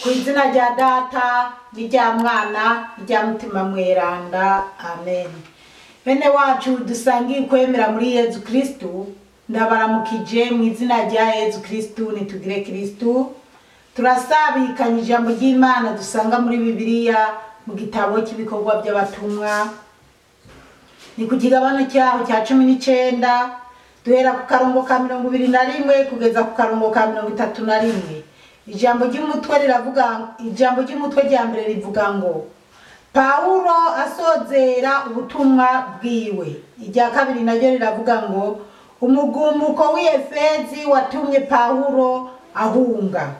Kw'izina rya Data n'irya Mwana n'irya Mutima Mweranda, amen. Bene wacu dusangiye kwemera muri Yezu Kristu, ndabaramukije mu izina rya Yezu Kristu, nitugire Kristu. Turasabikanye ijambo ry'Imana dusanga muri Bibiliya mu gitabo cy'ibikorwa by'abatumwa, ni ku kigabane cyaho cya 19 duhera ku karongo ka 21 kugeza ku karongo ka 31. Ijambo ry'umutwe rya mbere rivuga ngo Paulo asozera ubutumwa bwiwe. Irya kabiri naryo riravuga ngo umugumuko w'Efezi watumye Paulo ahunga.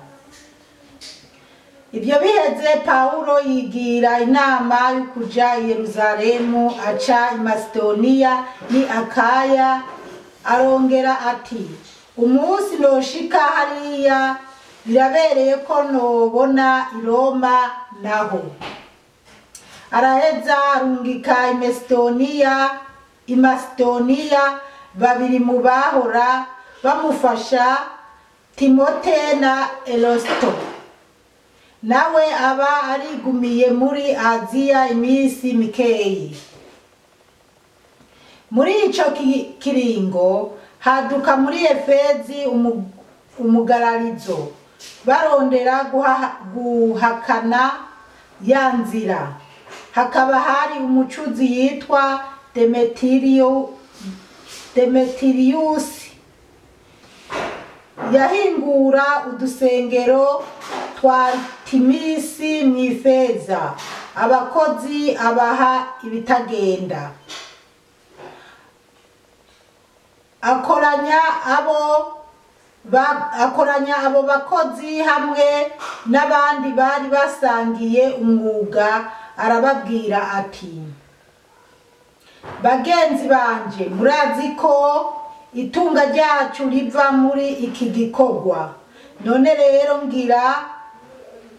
Ibyo biheze Paulo yigira inama yo kuja i Yerusalemu, aca i Macedonia ni Akaya, arongera ati umunsi noshika hariya birabereye ko nobona i Roma naho. Araheza arungika i Macedonia babiri mu bahora bamufasha, Timote na Erasto. Nawe aba arigumiye muri Aziya iminsi mikeyi. Muri ico kiringo haduka muri Efezi umugararizo, barondera guhakana ya nzira. Hakaba hari umucuzi yitwa Demetrius, yahingura udusengero twa Timisi mw'Ifeza, abakozi abaha ibitagenda. Akoranya abo bakozi hamwe n'abandi bari basangiye umwuga, arababwira ati bagenzi banje, murazi ko itunga ryacu riva muri iki gikorwa. None rero ngira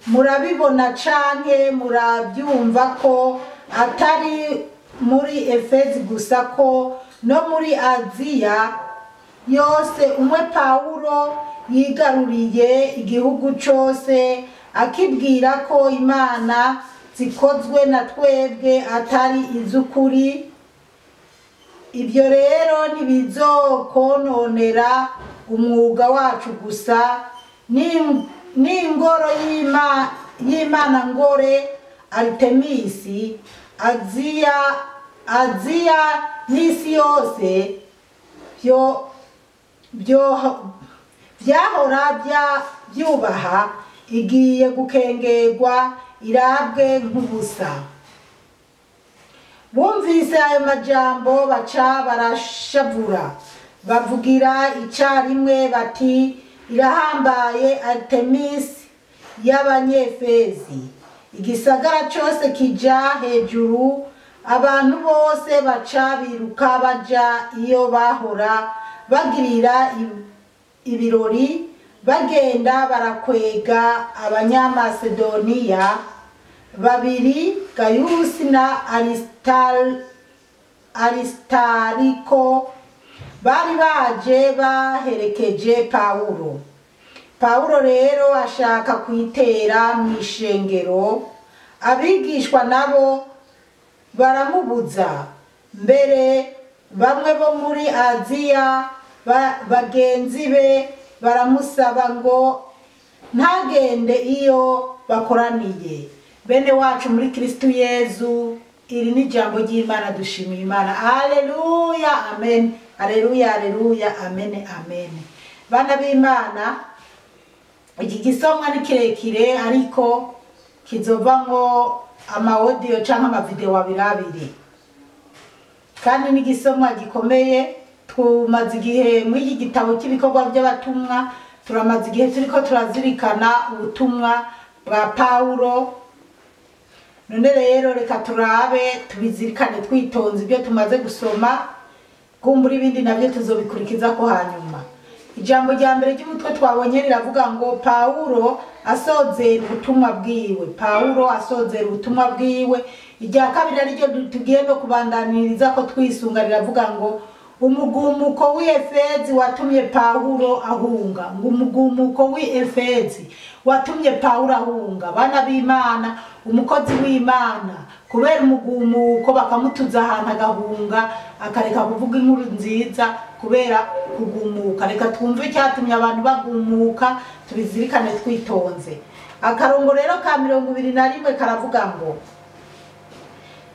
murabibona canke murabyumva ko atari muri Efezi gusa, ko no muri Aziya yose umwe Paulo yigaruriye igihugu cose, akibwira ko Imana zikozwe na twebwe atari iz'ukuri. Ibyo rero ntibizokononera umwuga wacu gusa, n'ingoro y'Imana ngore Artemisi, Aziya n'isi yose byahora byubaha, igiye gukengerwa irabwe nk'ubusa. Bumvise ayo majambo baca barashavura, bavugira icarimwe bati irahambaye Artemisi y'Abanyefezi. Igisagara cyose kija hejuru, abantu bose baca biruka baja iyo bahora bagirira ibirori, bagenda barakwega Abanyamasedoniya babiri, Gayusi na Aristariko, bari baje baherekeje Paulo. Paulo rero ashaka kwitera mw'ishengero, abigishwa nabo baramubuza. Mbere bamwe bo muri Aziya bagenzi be baramusaba ngo ntagende iyo bakoraniye. Bene wacu muri Kristu Yezu, iri ni jambo ry'Imana, dushimira Imana. Haleluya, amen. Haleluya, haleluya, amen, amen. Bana b'Imana, iki gisomwa ni kirekire ariko kizovamwo audio canke amavideo abiri, kandi ni gisomwa gikomeye. Tumaze igihe muri iki gitabo cy'ibikorwa by'abatumwa, turamaze igihe turiko turazirikana ubutumwa bwa Paulo. None rero reka turabe tubizirikane twitonze ibyo tumaze gusoma, kumbura ibindi nabyo tuzobikurikiza ko hanyuma. Ijambo rya mbere ry'umutwe twabonye riravuga ngo Paulo asozera ubutumwa bwiwe. Paulo asozera ubutumwa bwiwe. Irya kabiri ariryo tugiye no kubandaniriza ko twisunga, riravuga ngo umugumuko w'Efezi watumye Pawulo ahunga. Ngo umugumuko w'Efezi watumye Pawulo ahunga. Bana b'Imana, umukozi w'Imana kubera umugumuko bakamutuza ahantu agahunga akareka kuvuga inkuru nziza kubera kugumuka. Reka twumve icyatumye abantu bagumuka, tubizirikane twitonze. Akarongo rero ka 21 karavuga ngo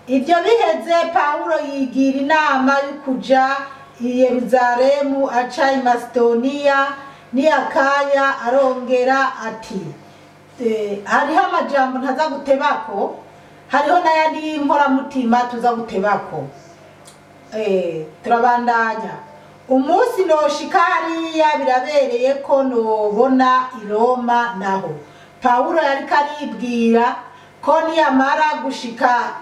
ibyo biheze Pawulo yigira inama yo kuja i Yerusalemu aca i Macedonia ni Akaya. Arongera ati hariho amajambo ntaza gutebako, hariho n'ayandi y'inkoramutima tuza gutebako. Turabandanya. Umunsi noshika hariya birabereye ko nobona i Roma naho. Pawulo yariko aribwira ko niyamara gushika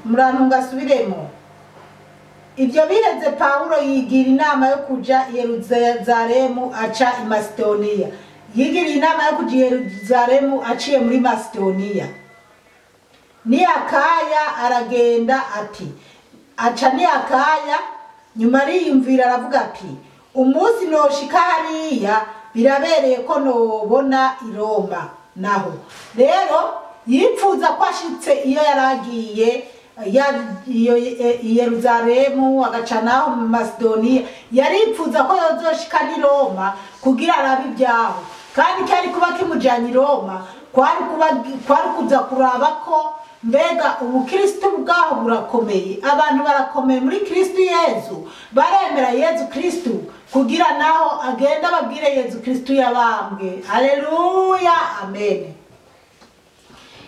murantunga subiremo. Ibyo biheze Pawulo yigira inama yo kuja i Yerusalemu aca i Macedonia. Yigira inama yo kuja i Yerusalemu aciye muri Macedonia. Ni Akaya aragenda ati aca ni Akaya. Nyuma ariyumvira aravuga ati umunsi noshika hariya birabereye ko nobona i Roma naho. Rero yipfuza ko ashitse iyo yaragiye i Yerusalemu agaca naho mu Macedonia. Yaripfuza ko yozoshika ni Roma kugira arabe ibyaho, kandi cyari kuba kimujanye i Roma kwari kuza kuraba ko mbega ubukristo bwaho burakomeye, abantu barakomeye muri Kristo Yezu, baremera Yezu Kristo kugira naho agenda babwire Yezu Kristo yabambwe. Haleluya, amen.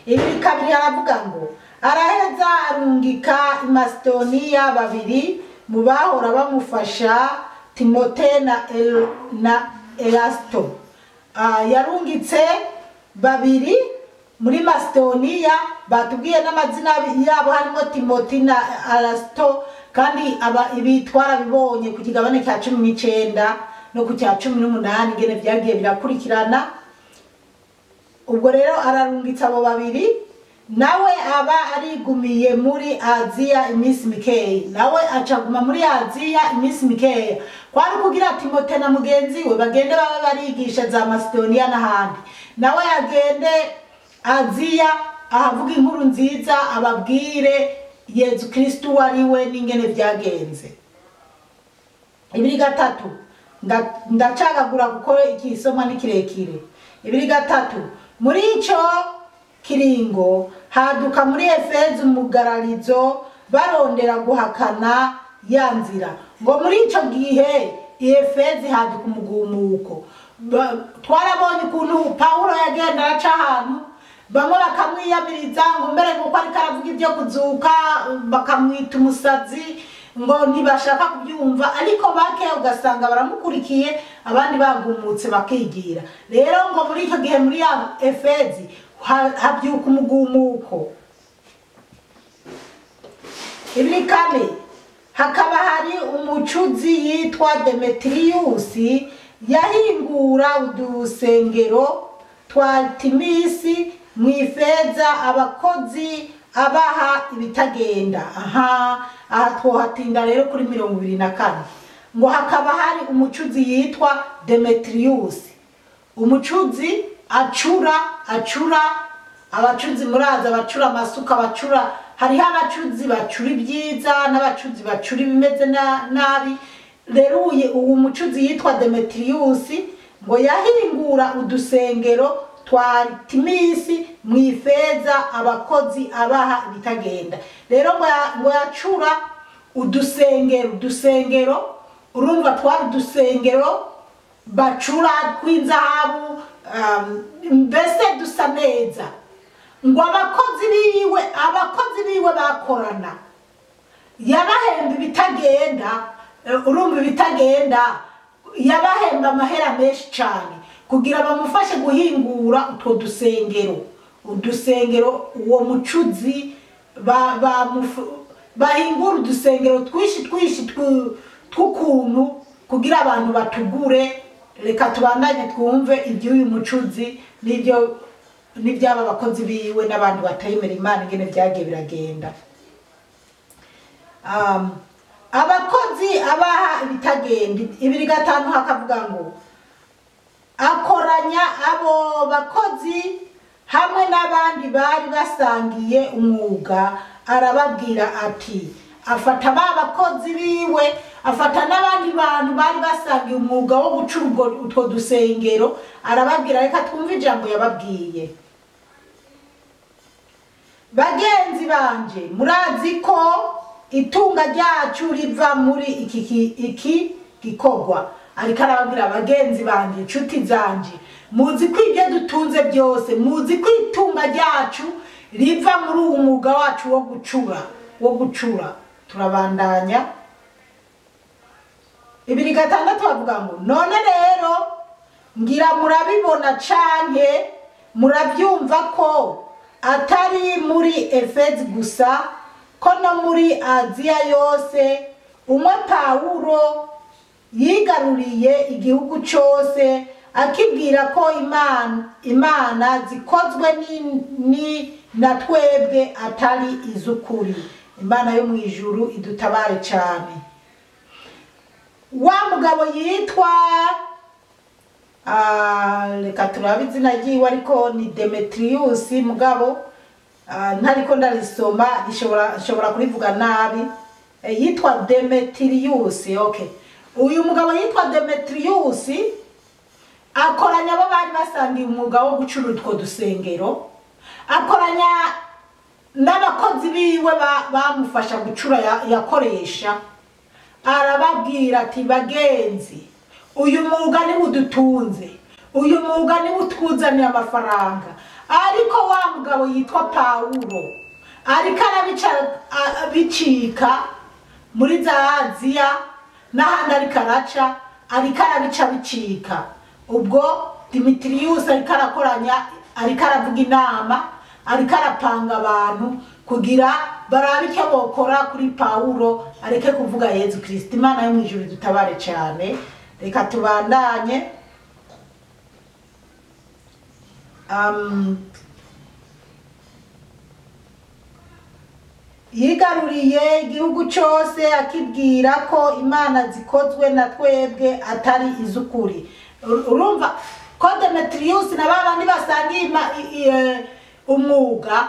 Ibi kabiri aravuga ngo araheza arungika i Macedonia babiri mu bahora bamufasha, Timote na Erasto. Yarungitse babiri muri Macedonia, batubwiye n'amazina yabo harimo Timote na Erasto, kandi ibi twarabibonye ku kigabane cya 19 no ku cya 18 ngene byagiye birakurikirana. Ubwo rero ararungitse abo babiri, nawe aba arigumiye muri Aziya iminsi mikeya. Nawe acaguma muri Aziya iminsi mikeya kwari kugira Timote na mugenzi we bagende babe barigisha za Macedonia n'ahandi. Nawe agende Aziya ahavuga inkuru nziza, ababwire Yezu Kristo wariwe n'ingene byagenze. Ibiri gatatu ndacagagura kuko ikisoma ni kirekire. Ibiri gatatu, muri ico kiringo haduka muri Efezi umugararizo barondera guhakana ya nzira. Ngo muri ico gihe Efezi haduka umugumuko. Twarabonye ukuntu Pawulo yagenda aca ahantu, bamwe bakamwiyamiriza ngo mbere ngo ari karavuga ibyo kuzuka, bakamwita umusazi, ngo ntibashaka kubyumva, ariko bake ugasanga baramukurikiye, abandi bagumutse bakigira. Rero ngo muri icyo gihe muri ya Efezi habyuka umugumuko. Ibiri kane, hakaba hari umucuzi yitwa Demetrius yahingura udusengero twa Timisi mwifeza abakozi abaha ibitagenda. Aha twohatinda rero kuri 24. Ngo hakaba hari umucuzi yitwa Demetrius. Umucuzi acura abacuzi muraza bacura amasuka, bacura, hariho abacuzi bacura ibyiza n'abacuzi bacura ibimeze nabi. Rero uwo mucuzi yitwa Demetrius ngo yahingura udusengero twa Timisi mwifeza abakozi abaha ibitagenda. Rero ngo yacura udusengero, urumva twari udusengero bacura kw'inzahabu, mbese dusa neza. Ngo abakozi biwe bakorana, yabahemba ibitagenda. Urumva ibitagenda yabahemba amahera menshi cyane kugira bamufashe guhingura utwo udusengero. Uwo mucuzi bahingura udusengero twishi tw'ukuntu kugira abantu batugure. Reka tubandanye twumve iby'uyu mucuzi n'ibyo n'ibyaba abakozi biwe n'abantu batayemera Imana ingene byagiye biragenda. Abakozi abaha ibitagenda 2:5 hakavuga ngo akoranya abo bakozi hamwe n'abandi bari basangiye umwuga, arababwira ati afata ba bakozi biwe, afata n'abandi bantu bari basangiye umwuga wo gucura utwo dusengero, arababwira reka twumve ijambo yababwiye. Bagenzi banje, murazi ko itunga ryacu riva muri iki gikorwa. Ariko arababwira bagenzi banje, inshuti zanje, muzi ko ibyo dutunze byose, muzi ko itunga ryacu riva muri uwo mwuga wacu wo gucura. Turabandanya 2:6 bavuga ngo none rero ngira murabibona canke murabyumva ko atari muri Efeso gusa, ko no muri Aziya yose umwe Pawulo yigaruriye igihugu cyose akibwira ko imana zikozwe ni na twebwe atari izukuri. Imana yo mu ijuru idutabare cyane. Wa mugabo yitwa reka turabe izina ryiwe ariko ni Demetrius mugabo ntariko ndarisoma ishobora kurivuga nabi. Yitwa Demetrius. Okay, uyu mugabo yitwa Demetrius akoranya abo bari basangiye umwuga wo gucura utwo dusengero, akoranya n'abakozi biwe bamufasha gucura yakoresha. Arababwira ati bagenzi, uyu mwuga ni udutunze, uyu mwuga ni utwuzaniye amafaranga. Ariko wa mugabo yitwa Pawulo ariko arabicika muri za Aziya n'ahandi ariko araca, ariko arabica bicika. Ubwo Demetrius ariko arakoranya, ariko aravuga inama, ariko arapanga abantu kugira barabe icyo bokora kuri Pawulo areke kuvuga Yesu Kristo. Imana yo mu ijuru dutabare cyane. Reka tubandanye. Yigaruriye igihugu cyose akibwira ko imana zikozwe na twebwe atari izukuri. Urumva ko Demetrius na babandi basangiye umwuga,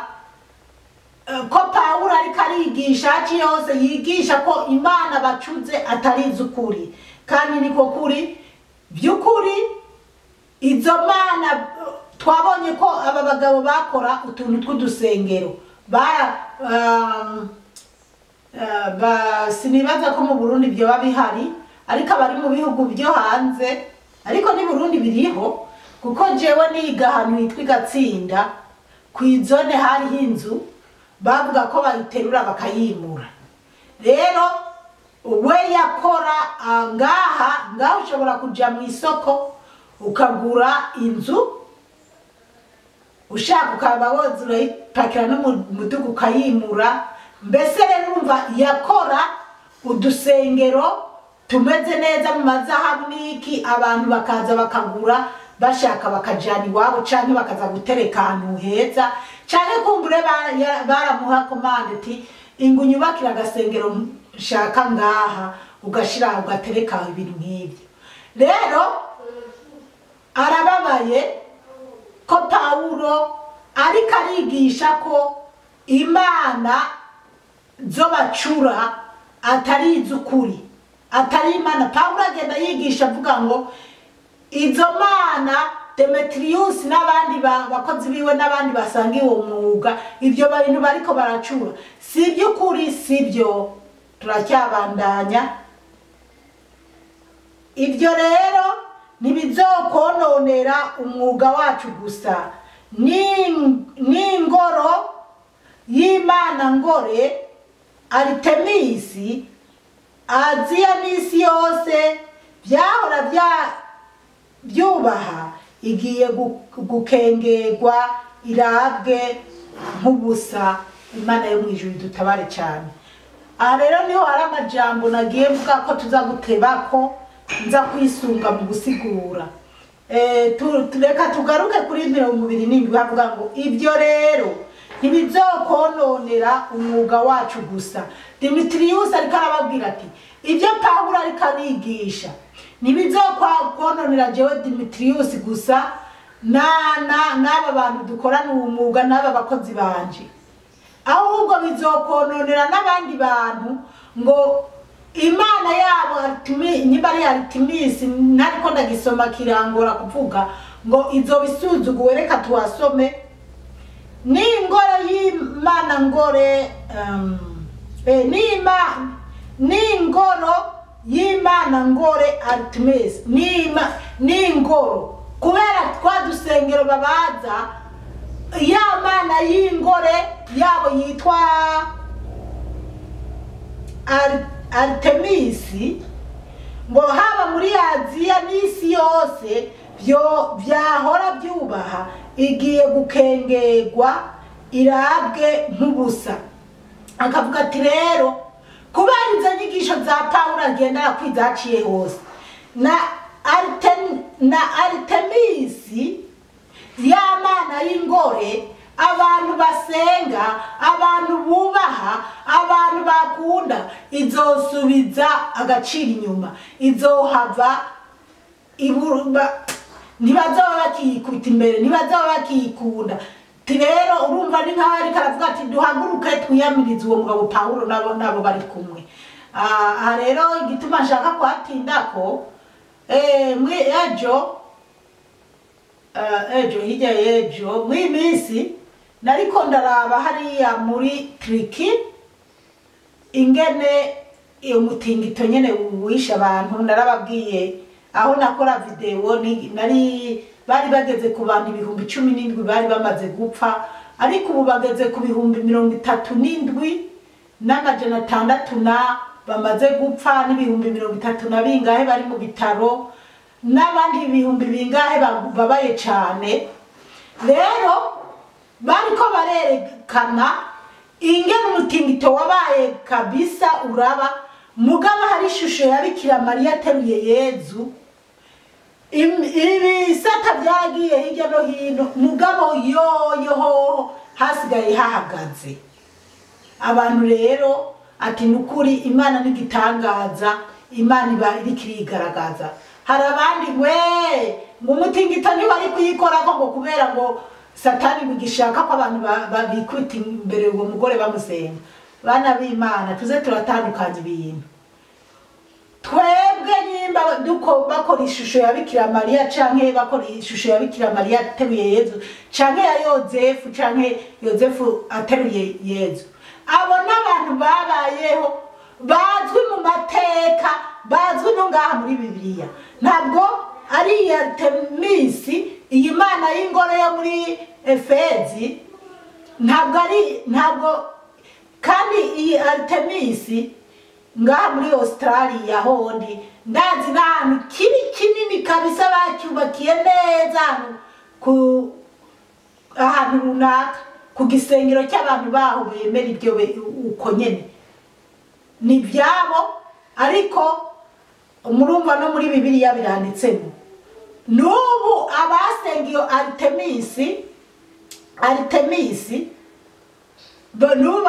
ko Pawulo ariko arigisha cyose yigisha ko imana bacuze atari izukuri. Kandi niko kuri byukuri. Izo mana twabonye ko aba bagabo bakora utuntu tw'udusengero sinibaza ko mu Burundi byo babihari, ariko abari mu bihugu byo hanze, ariko ni Burundi biriho kuko jewe niga ahantu hitwa Gatsinda kw'izone hariho inzu bavuga ko bayiterura bakayimura. Rero we yakora ngaha ushobora kuja mu isoko ukagura inzu, ushaka ukaba woza urayipakira no mu mudugu ukayimura. Mbese rero urumva yakora udusengero tumeze neza mu mazahabu n'iki, abantu bakaza bakagura bashaka bakajana iwabo, canke bakaza gutereka ahantu heza, canke kumbure baramuha komande ati ingu nyubakira agasengero shaka ngaha, ugashira ugatereka ibintu nk'ibyo. Rero arababaye ko Pawulo ariko arigisha ko imana zo bacura atari izukuri, atari imana. Pawulo agenda yigisha avuga ngo izo mana Demetrius n'abandi bakozi biwe n'abandi basangiye uwo mwuga, ibyo bintu bariko baracura si iby'ukuri, si byo. Turacyabandanya. Ibyo rero ntibizokononera umwuga wacu gusa, n'ingoro y'Imana ngore Artemisi, Aziya n'isi yose byahora byubaha igiye gukengerwa irabwe nk'ubusa. Imana yo mu ijuru dutabare cyane. Aha rero niho hari amajambo nagiye mvuga ko tuza guteba ko nza kwisunga mu gusigura. reka tugaruke kuri 27 havuga ngo ibyo rero ntibizokononera umwuga wacu gusa. Demetrius ariko arababwira ati ibyo Pawulo ariko abigisha ntibizokononera jewe Demetrius gusa n'aba bantu dukorana uwo mwuga n'aba bakozi banje, ahubwo bizokononera n'abandi bantu ngo Imana yabo nyibari Artemis nariko ndagisoma kirangora kuvuga ngo izobisuzuguwe. Reka tuwasome n'ingoro y'Imana ngore n'ingoro y'Imana ngore Artemis n'ingoro kubera twadusengero babaza ya mana y'ingore yabo yitwa Artemisi ngo haba muri Aziya n'isi yose byahora byubaha igiye gukengerwa irabwe nk'ubusa. Akavuga ati rero kubera izo nyigisho za Pawulo agenda akwizaciye hose na Artemisi ya mana y'ingore abantu basenga, abantu bubaha, abantu bakunda izosubiza agaciro inyuma, izohava iburumba, ntibazoba bakikubita imbere, ntibazoba bakikunda. Rero urumva ni nkaho ariko aravuga ati duhaguruke twiyamirize uwo mugabo Pawulo nabo bari kumwe. Aha rero igituma nshaka kuhatindako hirya y'ejo mw'iminsi nariko ndaraba hariya muri Turiki ingene umutingito nyene wisha abantu. Narababwiye aho nakora video bari bageze ku bantu 17,000 bari bamaze gupfa, ariko ubu bageze ku 37,000 n'amajana 600 bamaze gupfa, n'30,000 bingahe bari mu bitaro, n'abandi 1000 bingahe babaye cyane. Rero bariko barerekana ingene umutingito wabaye kabisa uraba, mugabo hari ishusho ya Bikira Mariya ateruye Yezu, ibisata byagiye hirya no hino, mugabo yoho hasigaye hahagaze. Abantu rero ati nukuri Imana n'igitangaza, Imana iba iriko irigaragaza. Hari abandi ngo umutingito ntibari kuyikorako ngo kubera ngo Satani bigishaka ko abantu babikubita imbere uwo mugore bamusenga. Bana b'Imana tuze turatandukanye ibintu. Twebwe nimba bakora ishusho ya Bikira Mariya canke bakora ishusho ya Bikira Mariya ateruye Yezu canke ya Yozefu canke Yozefu ateruye Yezu, abo n'abantu babayeho bazwi mu mateka, bazwi no ngaha muri Bibiliya. Ntabwo ari Artemisi iyi mana y'ingoro yo muri Efezi, ntabwo kandi iyi Artemisi ngaha muri Australia hondi ndazi n'ahantu kinini kabisa bacyubakiye neza ahantu runaka ku gisengero cy'abantu baho bemera ibyo uko nyene ni byabo. Ariko umurumva no muri Bibiliya biranditsemo n'ubu abasenga iyo Artemisi n'ubu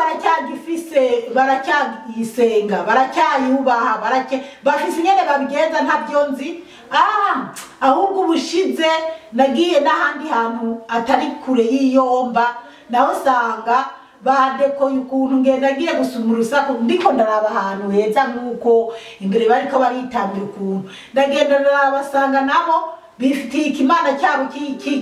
baracyayisenga, baracyayubaha, bafise ingene babigenza ntabyo nzi. Ahubwo ubushize nagiye n'ahandi hantu atari kure y'Iyomba, naho usanga badekoye ukuntu ngenda ngiye gusuma urusaku, ndiko ndaraba ahantu heza nk'uko imbere bariko baritambira ukuntu ndagenda ndarabasanga nabo bifitiye ikimana cyabo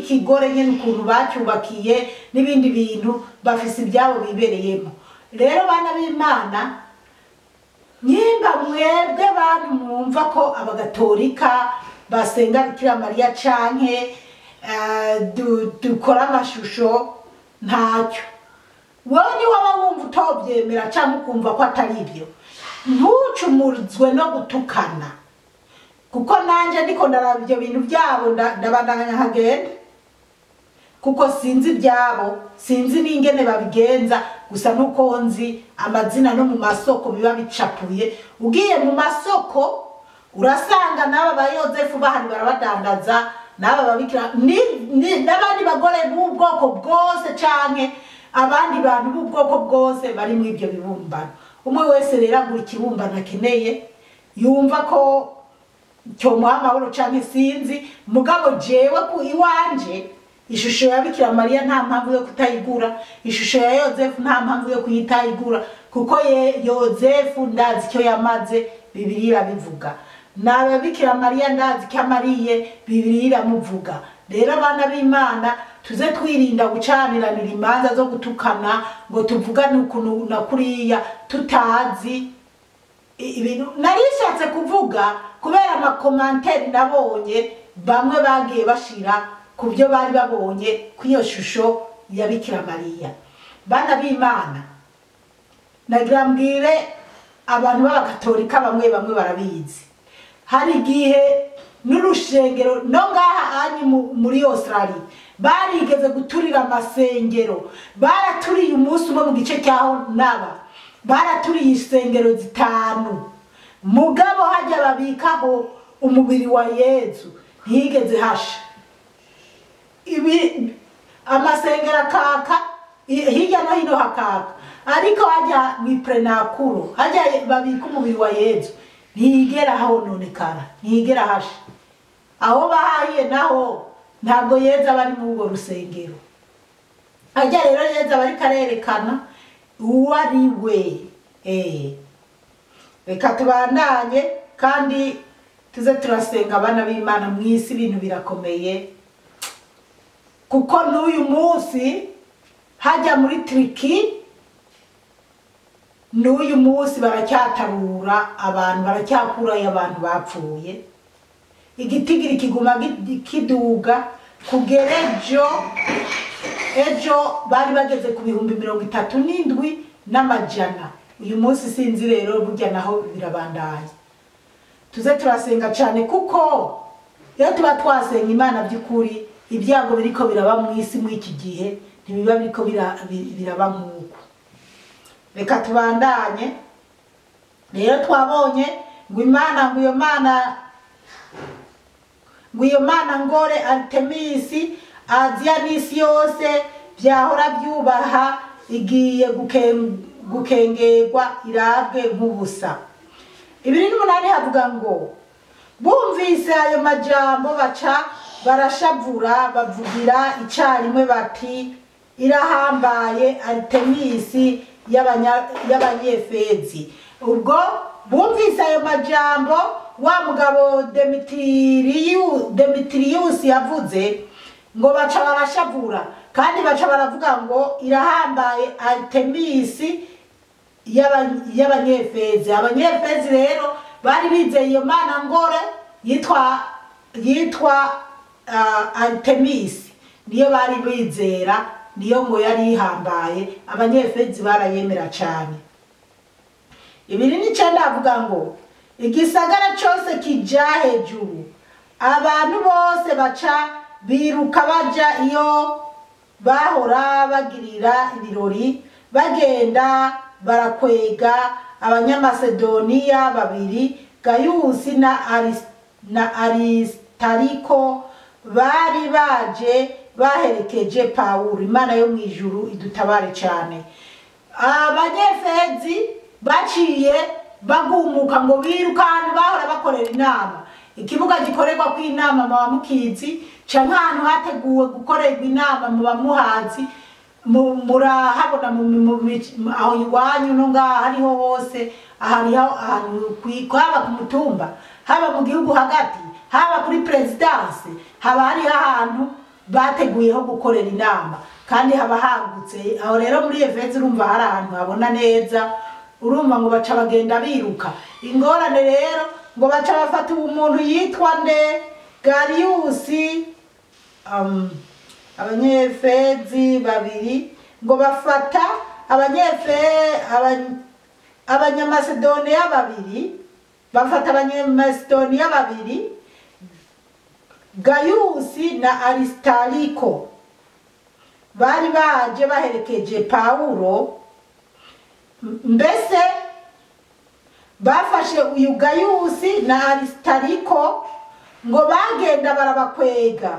kigore nyene ukuntu bacyubakiye n'ibindi bintu bafise ibyabo bibereyemo. Rero bana b'Imana, nyimba mwebwe bantu mwumva ko abagatolika basenga Bikira Mariya canke dukora amashusho, ntacyo wowe ni waba wumva utobyemera cyangwa ukumva ko atari ibyo, ntucumurizwe no gutukana, kuko nanje ndiko ndaraba ibyo bintu byabo ndabandanya hagenda, kuko sinzi ibyabo, sinzi n'ingene babigenza, gusa nuko nzi amazina no mu masoko biba bicapuye. Ugiye mu masoko urasanga n'aba ba Yozefu bahari barabadandaza n'aba babikira n'abandi bagore b'ubwoko bwose canke abandi bantu b'ubwoko bwose bari muri ibyo bibumbano. Umwe wese rero agura ikibumbano akeneye yumva ko cyomuha amahoro canke sinzi, mugabo jewe ku iwanje ishusho ya Bikira Mariya nta mpamvu yo kutayigura, ishusho ya Yozefu nta mpamvu yo kuyitayigura, kuko Yozefu ndazi icyo yamaze, Bibiliya irabivuga. Nawe Bikira Mariya ndazi icyo amariye, Bibiliya iramuvuga. Rero abana b'Imana tuze twirinda gucaniranira imanza zo gutukana ngo tuvugane ukuntu na kuriya tutazi ibintu. Narishatse kuvuga kubera amakomanteri nabonye bamwe bagiye bashira ku byo bari babonye ku iyo shusho ya Bikira Mariya. Bana b'Imana, nagira mbwire abantu b'abakatolika bamwe barabizi. Hari igihe n'urushengero no ngaha anyi muri Australia barigeze guturira amasengero, baraturiye umunsi umwe mu gice cyaho naba, baraturiye isengero 5, mugabo hajya babikaho umubiri wa Yezu ntiyigeze hasha. Ibi amasengero akaka hirya no hino hakaka, ariko hajya mwiprenakuro hajya babika umubiri wa Yezu ntiyigera hononekara, ntiyigera hasha. Aho bahaye naho ntabwo Yezu abari mu urwo rusengero. Hajya rero Yezu abari karerekana uwo ari we. Reka tubandanye kandi tuze turasenga abana b'Imana. Mu isi ibintu birakomeye, kuko n'uyu munsi hajya muri Turiki, n'uyu munsi baracyatarura abantu, baracyakurayo abantu bapfuye. Igitigiri kiguma kiduga kugera ejo bari bageze ku 37,100. Uyu munsi sinzi rero burya naho birabandanya. Tuze turasenga cyane, kuko iyo tuba twasenga Imana by'ukuri ibyago biriko biraba mu isi mu iki gihe ntibiba biriko biraba nk'uko. Reka tubandanye rero. Twabonye ngo Imana, ngo iyo mana ngore Artemisi Aziya n'isi yose byahora byubaha igiye gukengerwa irabwe nk'ubusa. 28 havuga ngo bumvise ayo majambo baca barashavura, bavugira icarimwe bati irahambaye Artemisi y'abanyefezi. Ubwo bumvise ayo majambo wa mugabo Demetrius yavuze ngo baca barashavura, kandi baca baravuga ngo irahambaye Artemisi y'abanyefezi. Abanyefezi rero bari bizeye iyo mana ngore yitwa Artemisi, niyo bari bizera, niyo ngo yari ihambaye. Abanyefezi barayemera cyane. 29 avuga ngo igisagara cyose kija hejuru, abantu bose baca biruka baja iyo bahora bagirira ibirori, bagenda barakwega abanyamasedoniya babiri, Gayusi na Aristariko, bari baje baherekeje Pawulo. Imana yo mu ijuru idutabare cyane. Abanyefezi baciye bagumuka ngo biruka ahantu bahora bakorera inama. Ikibuga gikorerwa ku inama mu mukizi canke ahantu hateguwe gukorerwa inama mu bamuhazi, murahabona aho iwanyu no ngaha hariho hose, ahariho ahantu kwaba ku mutumba, haba mu gihugu hagati, haba kuri presidence, haba hariho ahantu bateguyeho gukorera inama, kandi haba hagutse. Aho rero muri Efeso urumva hari ahantu habona neza, urumva ngo baca bagenda biruka. Ingorane rero ngo baca bafata umuntu yitwa nde Gariusi, abanyefezi babiri ngo bafata abanyamasedoniya babiri, bafata abanyamasedoniya babiri, Gayusi na Aristariko, bari baje baherekeje Pawulo. Mbese bafashe uyu Gayusi na Aristariko ngo bagenda barabakwega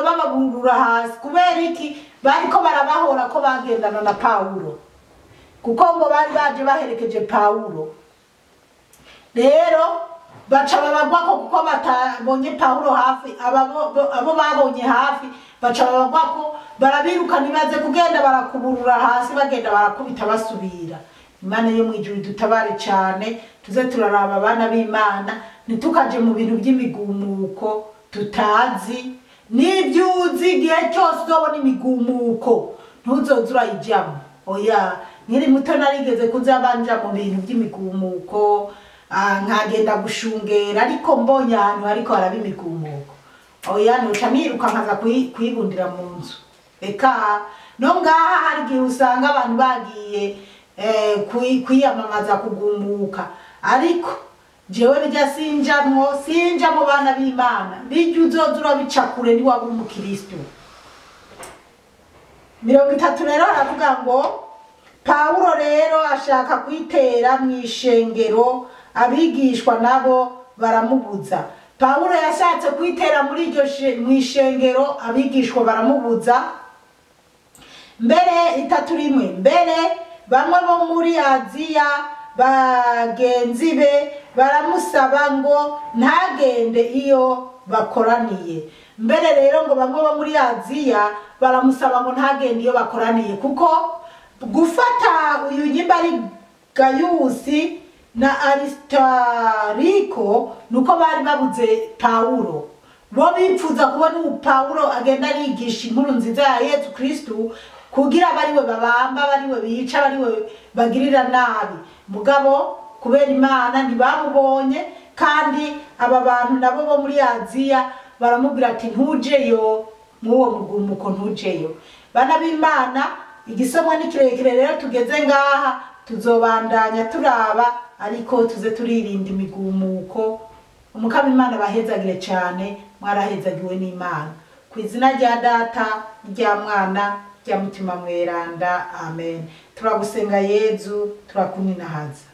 bababurura hasi. Kubera iki? Bariko barabahora ko bagendana na Pawulo, kuko ngo bari baje baherekeje Pawulo. Rero baca babagwako kuko batabonye Pawulo hafi. Abo babonye hafi baca babagwako, barabiruka nibaze kugenda barakuburura hasi, bagenda barakubita basubira. Imana yo mwijuru dutabare cyane, tuze turaraba abana b'Imana, nitukaje mu bintu by'imigumuko tutazi. Nibyuzi igihe cyose uzobona imigumuko ntuzoze urayijyamo. Oya, nkiri muto narigeze kuzabanja mu bintu by'imigumuko, nkagenda gushungera, ariko mbonye ahantu hariko haraba imigumuko, oya noca niruka nkaza kwibundira mu nzu. Eka no ngaha hari igihe usanga abantu bagiye kwiyamamaza kugumuka, ariko jewe bijya sinja mu bana b'Imana. Bijya uzoza urabica kure niwaba umukristo. 30 rero aravuga ngo Pawulo rero ashaka kwitera mu ishengero, abigishwa nabo baramubuza. Pawulo yashatse kwitera muri iryo mu ishengero, abigishwa baramubuza. Mbere 3:1, mbere bamwe bo muri Aziya bagenzi be baramusaba ngo ntagende iyo bakoraniye. Mbere rero ngo bamwe bo muri Aziya baramusaba ngo ntagende iyo bakoraniye, kuko gufata uyu nyimba ari Gayusi na Aristariko nuko bari babuze Pawulo. Bo bipfuza kubona Pawulo agenda arigisha inkuru nziza ya Yesu Kristo, kugira bariwe babamba, bariwe bica, bariwe bagirira nabi. Mugabo kubera Imana ntibamubonye, kandi aba bantu nabo bo muri Aziya baramubwira ati ntujeyo muwo mugumuko, ntujeyo. Bana b'Imana, igisomwa ni kirekire rero tugeze ngaha, tuzobandanya turaba, ariko tuze turirinda imigumuko. Umukama Imana bahezagire cyane, mwarahezagiwe n'Imana. Ku izina rya Data, rya Mwana, rya Mutima Mweranda, amen. Turagusenga Yezu, turakuninahaza.